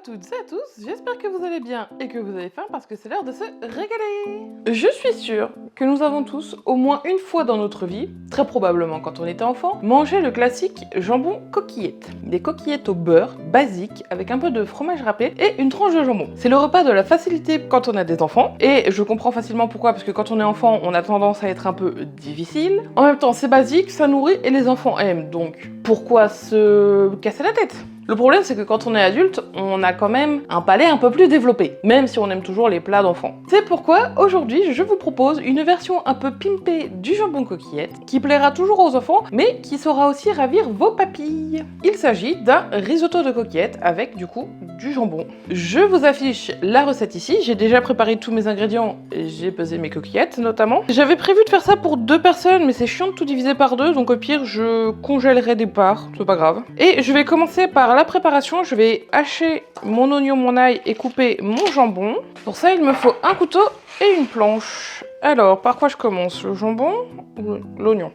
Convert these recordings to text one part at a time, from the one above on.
toutes et à tous, j'espère que vous allez bien et que vous avez faim parce que c'est l'heure de se régaler. Je suis sûre que nous avons tous, au moins une fois dans notre vie, très probablement quand on était enfant, mangé le classique jambon coquillette. Des coquillettes au beurre, basiques, avec un peu de fromage râpé et une tranche de jambon. C'est le repas de la facilité quand on a des enfants, et je comprends facilement pourquoi, parce que quand on est enfant, on a tendance à être un peu difficile. En même temps, c'est basique, ça nourrit et les enfants aiment, donc pourquoi se casser la tête ? Le problème, c'est que quand on est adulte, on a quand même un palais un peu plus développé, même si on aime toujours les plats d'enfants. C'est pourquoi, aujourd'hui, je vous propose une version un peu pimpée du jambon coquillette, qui plaira toujours aux enfants, mais qui saura aussi ravir vos papilles. Il s'agit d'un risotto de coquillettes avec, du coup, du jambon. Je vous affiche la recette ici, j'ai déjà préparé tous mes ingrédients, j'ai pesé mes coquillettes, notamment. J'avais prévu de faire ça pour 2 personnes, mais c'est chiant de tout diviser par 2, donc au pire, je congèlerai des parts, c'est pas grave. Et je vais commencer par la préparation, je vais hacher mon oignon, mon ail et couper mon jambon. Pour ça, il me faut un couteau et une planche. Alors, par quoi je commence? Le jambon ou l'oignon?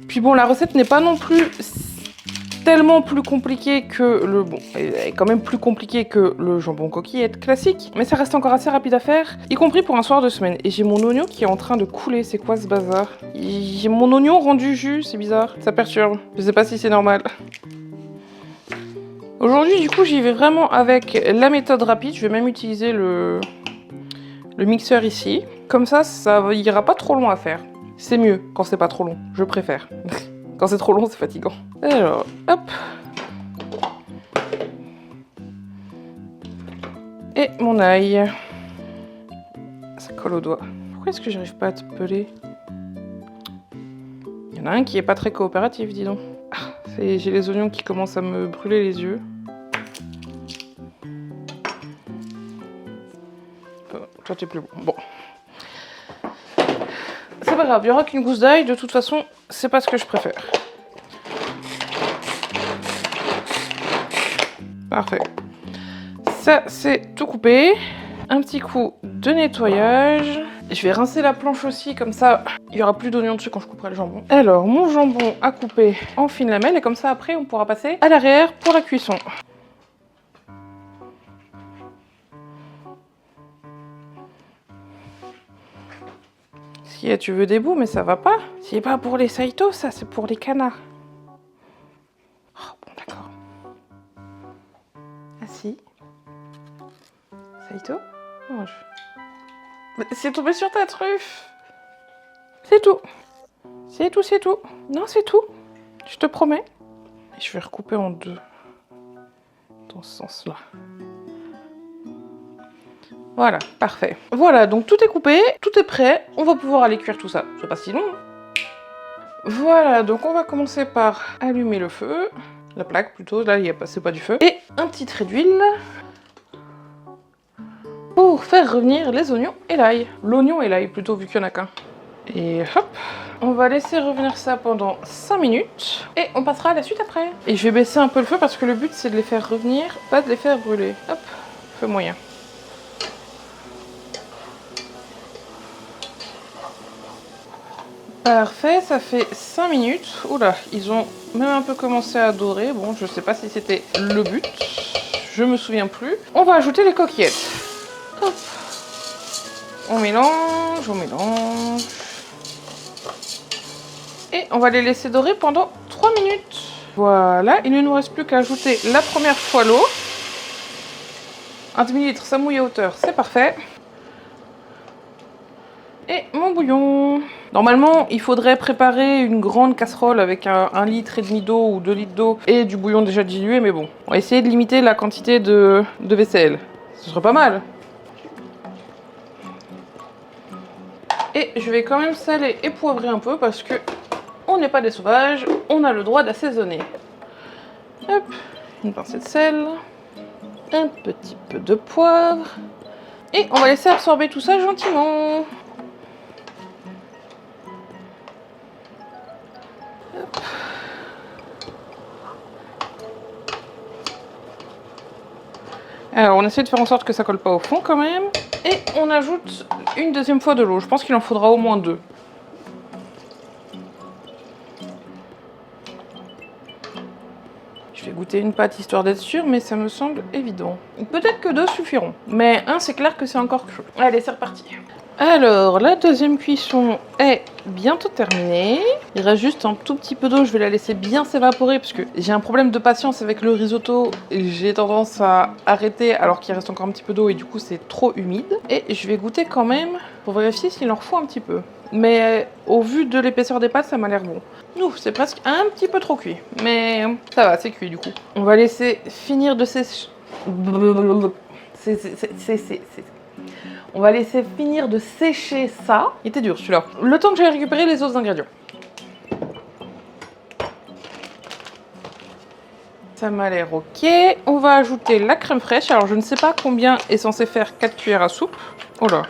Puis bon, la recette n'est pas non plus tellement plus compliquée que le... Bon, elle est quand même plus compliquée que le jambon coquillette classique, mais ça reste encore assez rapide à faire, y compris pour un soir de semaine. Et j'ai mon oignon qui est en train de couler, c'est quoi ce bazar? J'ai mon oignon rendu jus, c'est bizarre, ça perturbe. Je sais pas si c'est normal. Aujourd'hui, du coup, j'y vais vraiment avec la méthode rapide, je vais même utiliser le mixeur ici. Comme ça ira pas trop long à faire. C'est mieux quand c'est pas trop long, je préfère. Quand c'est trop long, c'est fatigant. Alors, hop. Et mon ail. Ça colle au doigt. Pourquoi est-ce que j'arrive pas à te peler? Il y en a un qui est pas très coopératif, dis donc. Ah, j'ai les oignons qui commencent à me brûler les yeux. Toi, t'es plus bon. Bon. C'est pas grave, il y aura qu'une gousse d'ail. De toute façon, c'est pas ce que je préfère. Parfait. Ça, c'est tout coupé. Un petit coup de nettoyage. Je vais rincer la planche aussi, comme ça, il n'y aura plus d'oignons dessus quand je couperai le jambon. Alors, mon jambon à couper en fines lamelles, et comme ça, après, on pourra passer à l'arrière pour la cuisson. Si tu veux des bouts, mais ça va pas. C'est pas pour les saïtos, ça, c'est pour les canards. Oh, bon, d'accord. Ah si. Saïto, mange. C'est tombé sur ta truffe. C'est tout. C'est tout, c'est tout. Non, c'est tout. Je te promets. Et je vais recouper en 2. Dans ce sens-là. Voilà, parfait. Voilà, donc tout est coupé, tout est prêt. On va pouvoir aller cuire tout ça. C'est pas si long. Voilà, donc on va commencer par allumer le feu. La plaque plutôt, là c'est pas du feu. Et un petit trait d'huile. Pour faire revenir les oignons et l'ail. L'oignon et l'ail plutôt, vu qu'il n'y en a qu'un. Et hop, on va laisser revenir ça pendant 5 minutes. Et on passera à la suite après. Et je vais baisser un peu le feu parce que le but c'est de les faire revenir, pas de les faire brûler. Hop, feu moyen. Parfait, ça fait 5 minutes. Oula, ils ont même un peu commencé à dorer. Bon, je sais pas si c'était le but. Je me souviens plus. On va ajouter les coquillettes. Hop. On mélange, on mélange. Et on va les laisser dorer pendant 3 minutes. Voilà, il ne nous reste plus qu'à ajouter la première fois l'eau. Un demi-litre, ça mouille à hauteur, c'est parfait. Et mon bouillon. Normalement, il faudrait préparer une grande casserole avec 1,5 litre d'eau ou 2 litres d'eau et du bouillon déjà dilué, mais bon. On va essayer de limiter la quantité de vaisselle. Ce serait pas mal. Et je vais quand même saler et poivrer un peu parce que on n'est pas des sauvages, on a le droit d'assaisonner. Hop, une pincée de sel, un petit peu de poivre. Et on va laisser absorber tout ça gentiment. Hop. Alors on essaie de faire en sorte que ça colle pas au fond quand même. Et on ajoute une deuxième fois de l'eau. Je pense qu'il en faudra au moins 2. Je vais goûter une pâte histoire d'être sûre, mais ça me semble évident. Peut-être que 2 suffiront, mais un c'est clair que c'est encore chaud. Allez, c'est reparti. Alors, la deuxième cuisson est bientôt terminée. Il reste juste un tout petit peu d'eau, je vais la laisser bien s'évaporer parce que j'ai un problème de patience avec le risotto. J'ai tendance à arrêter alors qu'il reste encore un petit peu d'eau et du coup c'est trop humide. Et je vais goûter quand même pour vérifier s'il en faut un petit peu. Mais au vu de l'épaisseur des pâtes, ça m'a l'air bon. Ouf, c'est presque un petit peu trop cuit, mais ça va, c'est cuit du coup. On va laisser finir de sécher. On va laisser finir de sécher ça. Il était dur celui-là. Le temps que j'aille récupérer les autres ingrédients. Ça m'a l'air ok. On va ajouter la crème fraîche. Alors je ne sais pas combien est censé faire 4 cuillères à soupe. Oh là.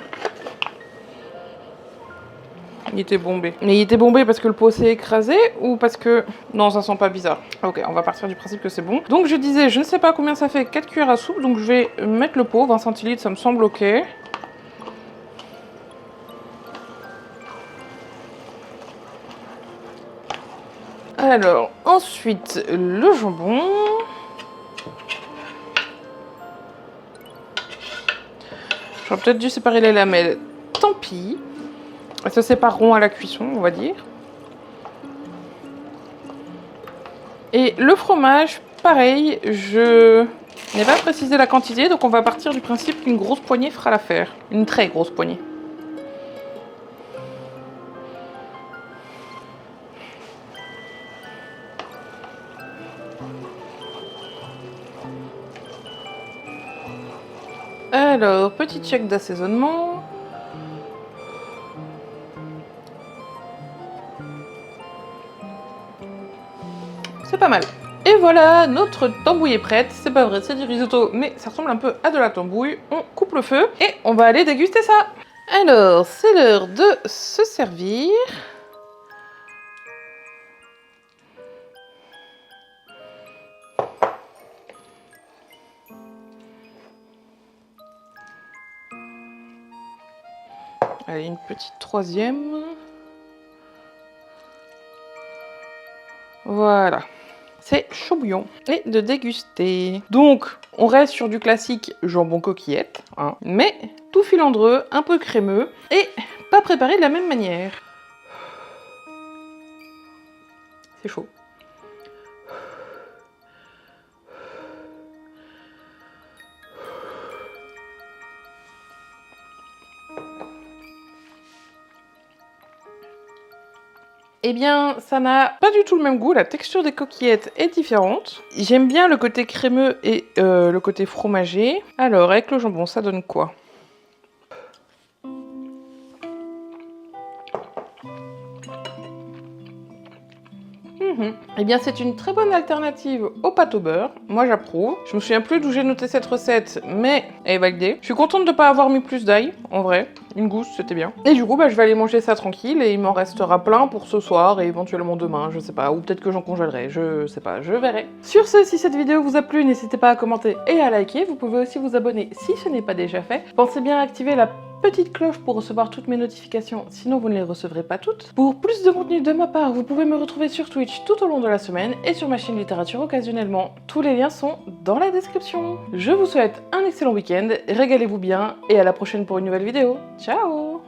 Il était bombé. Mais il était bombé parce que le pot s'est écrasé ou parce que... Non, ça sent pas bizarre. Ok, on va partir du principe que c'est bon. Donc je disais, je ne sais pas combien ça fait 4 cuillères à soupe. Donc je vais mettre le pot, 20 centilitres, ça me semble ok. Alors, ensuite, le jambon. J'aurais peut-être dû séparer les lamelles. Tant pis. Elles se sépareront à la cuisson, on va dire. Et le fromage, pareil, je n'ai pas précisé la quantité, donc on va partir du principe qu'une grosse poignée fera l'affaire. Une très grosse poignée. Alors, petit check d'assaisonnement. C'est pas mal. Et voilà, notre tambouille est prête. C'est pas vrai, c'est du risotto, mais ça ressemble un peu à de la tambouille. On coupe le feu et on va aller déguster ça. Alors, c'est l'heure de se servir. Allez, une petite troisième. Voilà. C'est chaud bouillon. Et de déguster. Donc, on reste sur du classique jambon coquillette, hein, mais tout filandreux, un peu crémeux et pas préparé de la même manière. C'est chaud. Eh bien, ça n'a pas du tout le même goût, la texture des coquillettes est différente. J'aime bien le côté crémeux et le côté fromagé. Alors, avec le jambon, ça donne quoi ? Eh bien, c'est une très bonne alternative aux pâtes au beurre. Moi, j'approuve. Je me souviens plus d'où j'ai noté cette recette, mais elle est validée. Je suis contente de ne pas avoir mis plus d'ail, en vrai. Une gousse, c'était bien. Et du coup, je vais aller manger ça tranquille et il m'en restera plein pour ce soir et éventuellement demain, je sais pas. Ou peut-être que j'en congèlerai, je sais pas, je verrai. Sur ce, si cette vidéo vous a plu, n'hésitez pas à commenter et à liker. Vous pouvez aussi vous abonner si ce n'est pas déjà fait. Pensez bien à activer la petite cloche pour recevoir toutes mes notifications, sinon vous ne les recevrez pas toutes. Pour plus de contenu de ma part, vous pouvez me retrouver sur Twitch tout au long de la semaine et sur ma chaîne littérature occasionnellement. Tous les liens sont dans la description. Je vous souhaite un excellent week-end, régalez-vous bien et à la prochaine pour une nouvelle vidéo. Ciao!